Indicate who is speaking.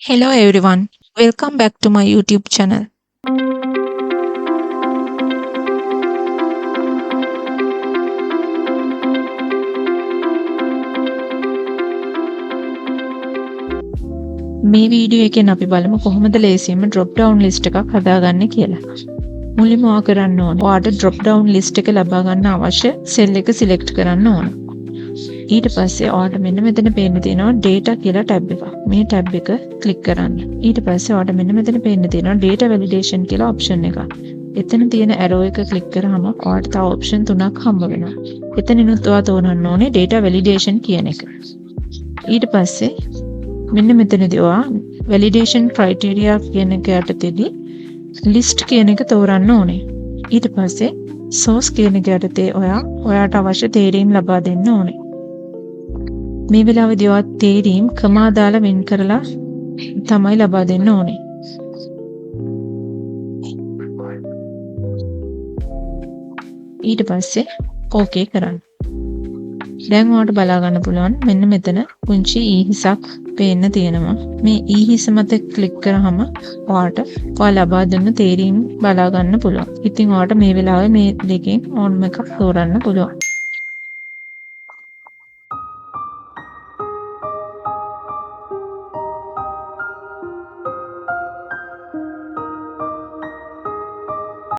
Speaker 1: Hello everyone, welcome back to my YouTube channel. මේ video එකෙන් අපි බලමු කොහොමද ලේසියෙන්ම drop down list එකක් හදාගන්නේ කියලා. මුලින්ම ඔයා කරන්න ඕනේ ඔයාට drop down list එක ලබා ගන්න අවශ්‍ය cell එක select කරන්න ඕන. ඊට පස්සේ ඔයාට මෙන්න මෙතන පේන්න තියෙනවා data කියලා tab එකක්. මේ tab එක click කරන්න. ඊට පස්සේ ඔයාට මෙන්න මෙතන පේන්න තියෙනවා data validation කියලා option එකක්. එතන තියෙන arrow එක click කරාම ඔයාට තව option තුනක් හම්බ වෙනවා. එතනිනුත් ඔයා තෝරන්න ඕනේ data validation කියන එක. ඊට පස්සේ මෙන්න මෙතනදී ඔයා validation criteria කියන එක යටතේදී list කියන එක තෝරන්න ඕනේ. ඊට පස්සේ source කියන එක යටතේ ඔයාට අවශ්‍ය තේරීම් ලබා දෙන්න ඕනේ. මේ වෙලාවේදී ඔයා තේරීම් කමා දාලා වෙන් කරලා තමයි ලබා දෙන්න ඕනේ. ඊට පස්සේ okay කරන්න. දැන් ඔයාලට බලා ගන්න පුළුවන් මෙන්න මෙතන පුංචි ඊහිසක් පේන්න තියෙනවා. මේ ඊහිස මත ක්ලික් කරාම ඔයා ලබා දුන්න තේරීම් බලා ගන්න පුළුවන්. ඉතින් ඔයාලට මේ වෙලාවේ මේ දෙකෙන් ඕනම එකක් තෝරන්න පුළුවන්.